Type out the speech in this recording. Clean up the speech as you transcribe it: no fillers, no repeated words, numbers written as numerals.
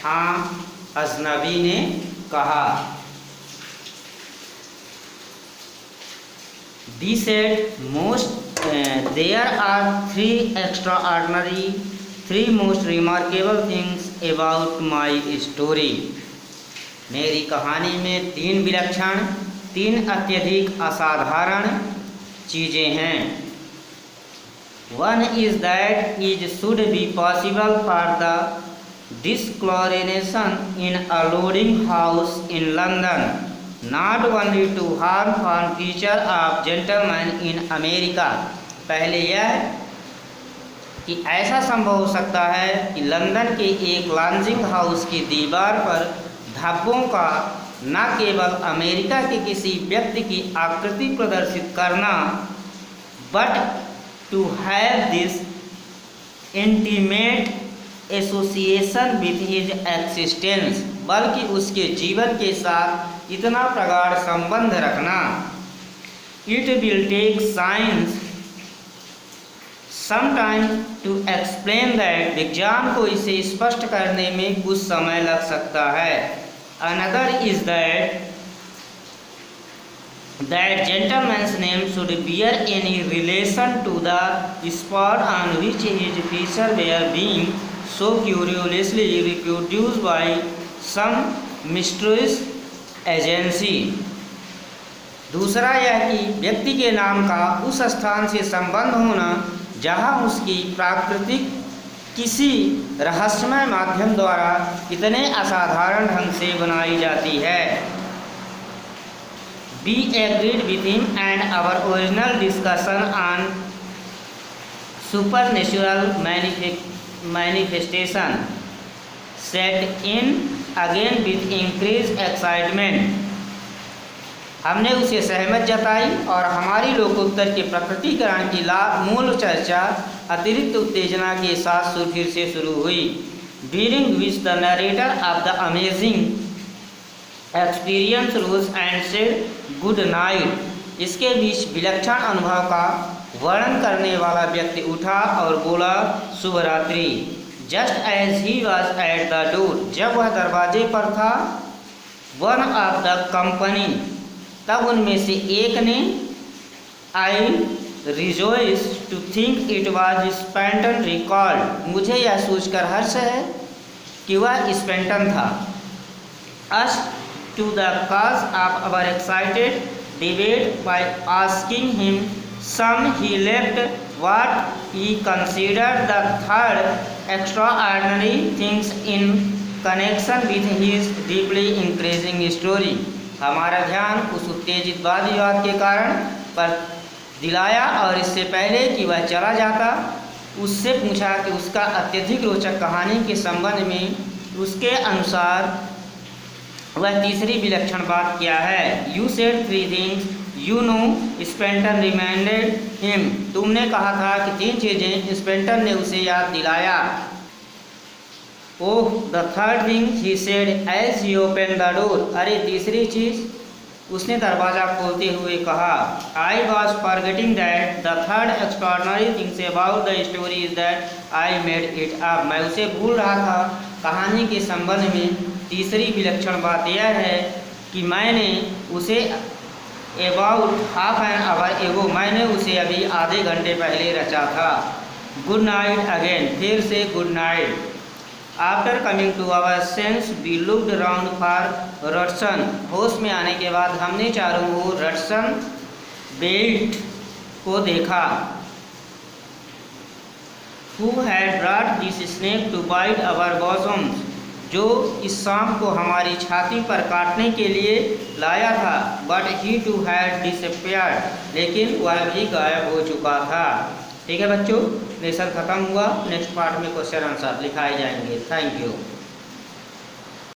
हाँ, अजनबी ने कहा। They said there are three most remarkable things about my story. मेरी कहानी में तीन अत्यधिक असाधारण चीज़ें हैं। One is that it should be possible for the discoloration in a loading house in London, not only to harm furniture of gentlemen in America. पहले यह कि ऐसा संभव हो सकता है कि लंदन के एक लॉन्जिंग हाउस की दीवार पर धब्बों का न केवल अमेरिका के किसी व्यक्ति की आकृति प्रदर्शित करना, but to have this intimate association with his existence, बल्कि उसके जीवन के साथ इतना प्रगाढ़ संबंध रखना। It will take science some time to explain that, विज्ञान को इसे स्पष्ट करने में कुछ समय लग सकता है। Another is that gentleman's name should bear any relation to the spot on which his features were being so curiously reproduced by some mysterious agency. दूसरा यह कि व्यक्ति के नाम का उस स्थान से संबंध होना जहां उसकी प्राकृतिक किसी रहस्यमय माध्यम द्वारा इतने असाधारण ढंग से बनाई जाती है। We agreed with him, and our original discussion on supernatural manifestation set in again with increased excitement. हमने उसे सहमत जताई और हमारी लोकोत्तर के प्रकटीकरण की मूल चर्चा अतिरिक्त उत्तेजना के साथ फिर से शुरू हुई। During which the narrator of the amazing experience rose and said good night. इसके बीच विलक्षण अनुभव का वर्णन करने वाला व्यक्ति उठा और बोला शुभ रात्रि। Just as he was at the door, जब वह दरवाजे पर था, one of the company, तब उनमें से एक ने, I rejoice to think it was Spenton recalled, मुझे यह सोचकर हर्ष है कि वह स्पेंटन था। Us to the cause of our excited debate by asking him some, he left what he considered the third extraordinary things in connection with his deeply increasing story. हमारा ध्यान उस उत्तेजित वाद विवाद के कारण पर दिलाया और इससे पहले कि वह चला जाता, उससे पूछा कि उसका अत्यधिक रोचक कहानी के संबंध में उसके अनुसार वह तीसरी विलक्षण बात क्या है। You said three things you know Stanton reminded him, तुमने कहा था कि तीन चीज़ें स्पेंटन ने उसे याद दिलाया। Oh the third thing he said as he open the door, अरे तीसरी चीज़, उसने दरवाज़ा खोलते हुए कहा। I was forgetting that the third extraordinary things about the story is that I made it up, मैं उसे भूल रहा था कहानी के संबंध में तीसरी विलक्षण बात यह है कि मैंने उसे अबाउट हाफ एन आवर एगो, मैंने उसे अभी आधे घंटे पहले रचा था। गुड नाइट अगेन, फिर से good night. After coming to our sense we looked around for Rutson, होश में आने के बाद हमने चारों ओर रटसन बेल्ट को देखा। Who had brought this snake to bite our bosoms, जो इस सांप को हमारी छाती पर काटने के लिए लाया था। But he too had disappeared, लेकिन वह भी गायब हो चुका था। ठीक है बच्चों, लेसन खत्म हुआ। नेक्स्ट पार्ट में क्वेश्चन आंसर लिखाए जाएंगे। Thank you.